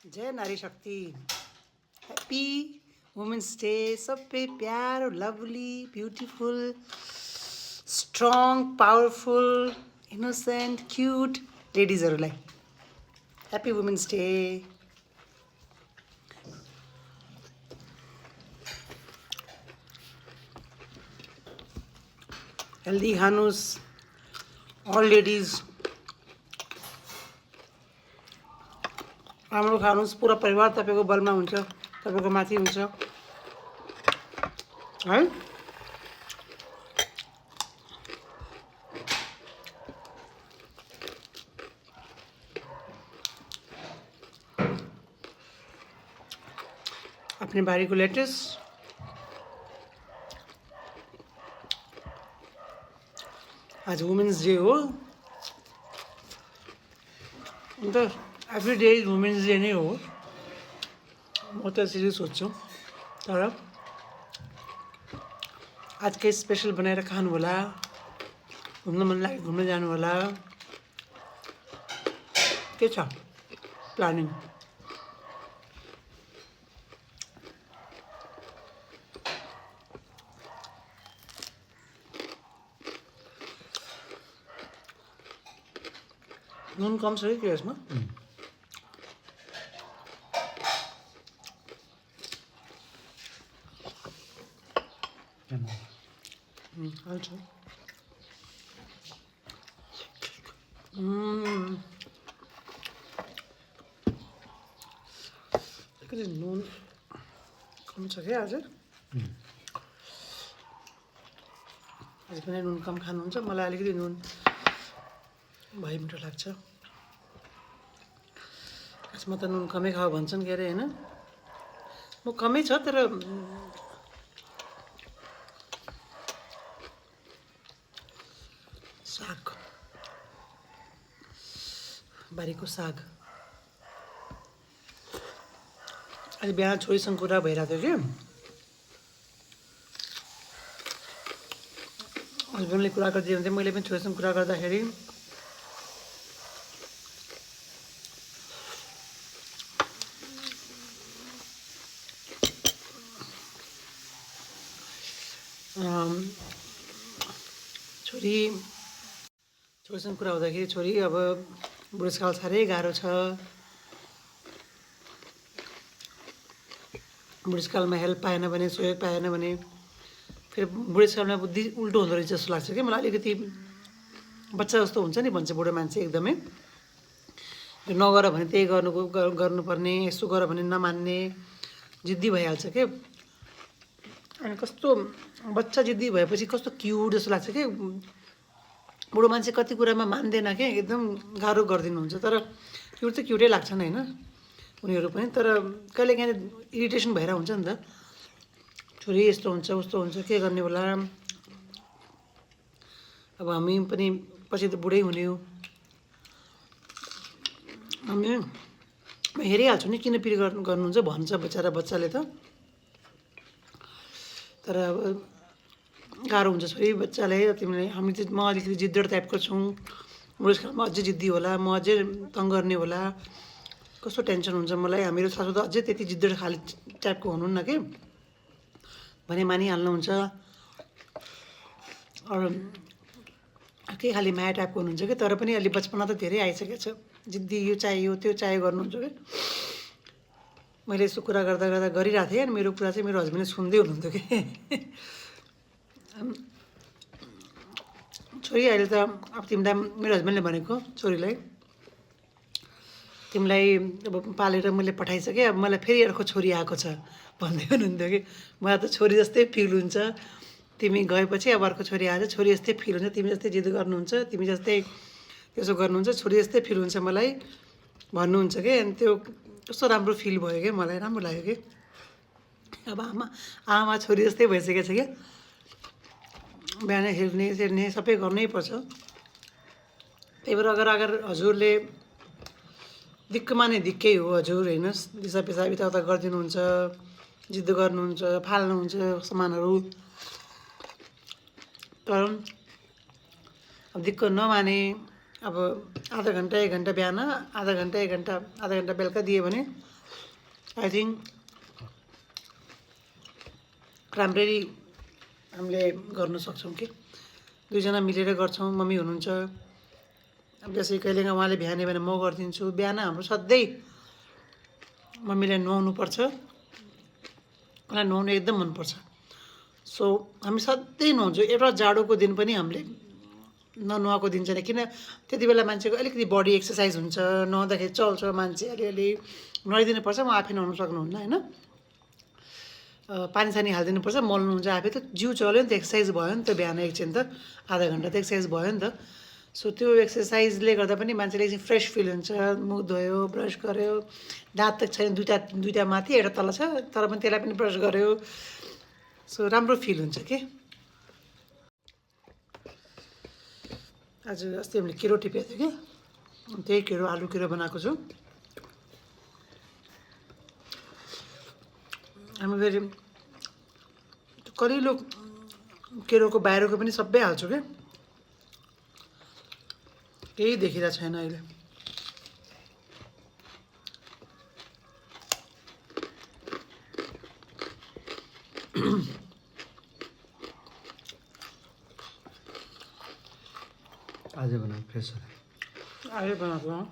जय नारी शक्ति happy women's day सबै प्यारो lovely beautiful strong powerful innocent cute लेडिजहरूलाई ह्याप्पी वुमेन्स डे। हेल्दी खानुस् अल लेडिज, राम्रो खानुस्, पुरा परिवार तपाईँको बलमा हुन्छ, तपाईँको माथि हुन्छ है। अपने बारीको लेटेस्ट आज वुमेन्स डे हो, अन्त एभ्री डे वुमेन्स डे नै हो। म त यसरी सोध्छु, तर आज केही स्पेसल बनाएर खानु होला, घुम्न मन लाग्यो घुम्न जानु होला, के छ प्लानिङ? नुन कम छ कि यसमा? हाल्छु। अलिकति नुन कम छ क्या आज। आज पनि नुन कम खानुहुन्छ, मलाई अलिकति नुन भए मिठो लाग्छ। यसमा त नुन कमै खाऊ भन्छन् के अरे होइन, म कमै छ तर साग, बारीको साग। अहिले बिहान छोरीसँग कुरा भइरहेको थियो कि हस्बेन्डले कुरा गरिदियो भने चाहिँ मैले पनि छोरीसँग कुरा गर्दाखेरि छोरीसँग कुरा हुँदाखेरि छोरी अब बुढेसकाल साह्रै गाह्रो छ, बुढेसकालमा हेल्प पाएन भने, सहयोग पाएन भने फेरि बुढेसकालमा बुद्धि उल्टो हुँदो रहेछ जस्तो लाग्छ कि मलाई। अलिकति बच्चा जस्तो हुन्छ नि भन्छ बुढो मान्छे एकदमै, नगर भने त्यही गर्नुपर्ने, यसो गर भने नमान्ने, जिद्दी भइहाल्छ के। अनि कस्तो बच्चा जिद्दी भएपछि कस्तो क्युट जस्तो लाग्छ कि, बुढो मान्छे कति कुरामा मान्दैन के, एकदम गाह्रो गरिदिनुहुन्छ। तर क्युट त क्युटै लाग्छन् होइन उनीहरू पनि, तर कहिलेकाहीँ इरिटेसन भएर हुन्छ नि त, छोरी यस्तो हुन्छ उस्तो हुन्छ के गर्ने होला। अब हामी पनि पछि त बुढै हुने हो, हामी म हेरिहाल्छु नि किन पिर गर्नुहुन्छ भन्छ बेचारा बच्चाले त। तर अब गाह्रो हुन्छ छोरी बच्चालाई। तिमीले हामी चाहिँ म अलिकति जिद्दर टाइपको छौँ, बुढेसकालमा अझै जिद्दी होला, म अझै तङ गर्ने होला, कस्तो टेन्सन हुन्छ मलाई। हामीहरू सासू त अझै त्यति जिद्दर खाले टाइपको हुनुहुन्न कि, भने मानिहाल्नुहुन्छ। अरू अर्कै खाले माया टाइपको हुनुहुन्छ कि, तर पनि अहिले बचपना त धेरै आइसकेको छ, जिद्दी यो चाहियो त्यो चाहियो गर्नुहुन्छ कि। मैले यसो कुरा गर्दा गर्दा गरिरहेको थिएँ, अनि मेरो कुरा चाहिँ मेरो हस्बेन्डले सुन्दै हुनुहुन्थ्यो कि छोरी अहिले त अब तिमीलाई, मेरो हस्बेन्डले भनेको छोरीलाई, तिमीलाई अब पालेर मैले पठाइसकेँ, अब मलाई फेरि अर्को छोरी आएको छ भन्दै हुनुहुन्थ्यो कि। मलाई त छोरी जस्तै फिल हुन्छ, तिमी गएपछि अब अर्को छोरी आएछ, छोरी जस्तै फिल हुन्छ, तिमी जस्तै जिद गर्नुहुन्छ, तिमी जस्तै त्यसो गर्नुहुन्छ, छोरी जस्तै फिल हुन्छ मलाई भन्नुहुन्छ कि। अनि त्यो कस्तो राम्रो फिल भयो क्या, मलाई राम्रो लाग्यो कि। अब आमा छोरी जस्तै भइसकेको छ क्या, बिहान हेर्ने सेर्ने सबै गर्नै पर्छ। त्यही भएर अगर हजुरले दिक्कमा नै दिक्कै हो हजुर, हेर्नुहोस् दिसा पिसाब यताउता गरिदिनुहुन्छ, जिद्द गर्नुहुन्छ, फाल्नुहुन्छ सामानहरू, तर अब दिक्क नमाने अब आधा घन्टा 1 घन्टा बिहान, आधा घन्टा 1 घन्टा, आधा घन्टा बेलुका दियो भने आई थिङ्क राम्ररी हामीले गर्न सक्छौँ कि दुईजना मिलेर गर्छौँ। मम्मी हुनुहुन्छ, अब जस्तै कहिलेकाहीँ उहाँले भ्याने भने म गरिदिन्छु। बिहान हाम्रो सधैँ मम्मीलाई नुहाउनुपर्छ, उहाँलाई नुहाउनु एकदम मनपर्छ। सो हामी सधैँ नुहाउँछौँ। एउटा जाडोको दिन पनि हामीले ननुहाएको दिन छैन, किन त्यति बेला मान्छेको अलिकति बडी एक्सर्साइज हुन्छ, नुहाउँदाखेरि चल्छ मान्छे अलिअलि। नुहाइदिनुपर्छ, म आफै नुहाउनु सक्नुहुन्न होइन, पानी सानी हालिदिनुपर्छ, मल्नुहुन्छ आफै त जिउ चल्यो नि त, एक्सर्साइज भयो नि त। बिहान एकछिन त आधा घन्टा त एक्सर्साइज भयो नि त। सो त्यो एक्सर्साइजले गर्दा पनि मान्छेले एकछिन फ्रेस फिल हुन्छ। मुख धोयो, ब्रस गर्यो, दाँत त छैन, दुईवटा माथि एउटा तल छ, तर पनि त्यसलाई पनि ब्रस गर्यो। सो राम्रो फिल हुन्छ कि। आज अस्ति हामीले केरो टिपेको थियो कि, त्यही केरो आलु केरो बनाएको छु। हामी फेरि कलिलो केरोको बाहिरको पनि सबै हाल्छु क्या, केही देखिरहेको छैन अहिले। आज बनाएको फ्रेस आजै बनाएको हो।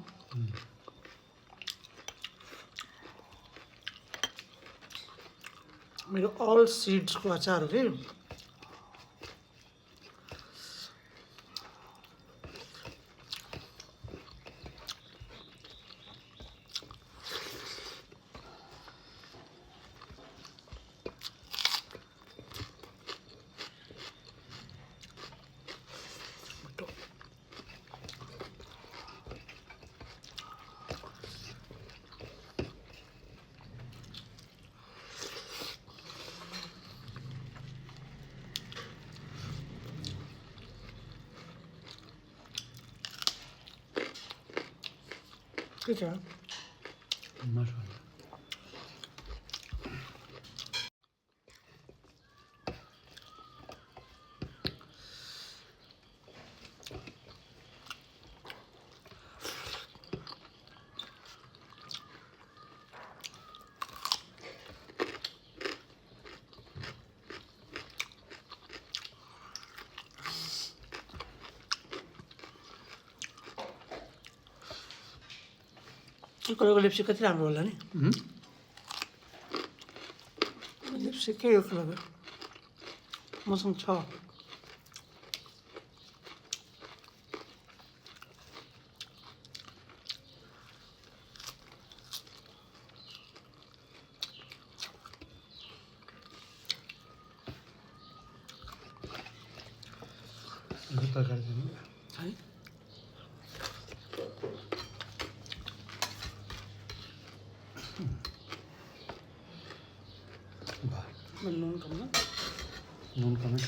मेरो अल सिड्सको अचार हो कि। के छ मसला यो कलरको लिपस्टिक कति राम्रो होला नि। लिपस्टिक के यो कलरको मसँग छ। तरकारी है नुन कम न, नुन कमै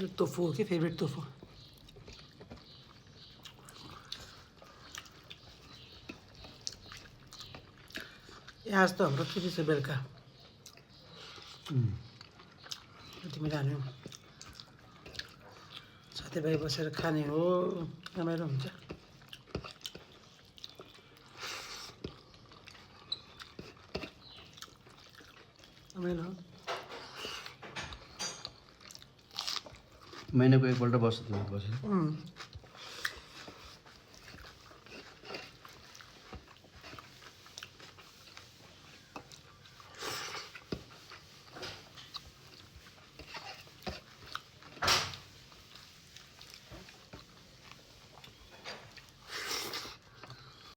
यो टोफू हो कि फेभरेट टोफू। आज त हाम्रो फेरि छ बेलुका तिमी लाने हो, साथीभाइ बसेर खाने हो, रमाइलो हुन्छ। रमाइलो महिनाको एकपल्ट बस्छ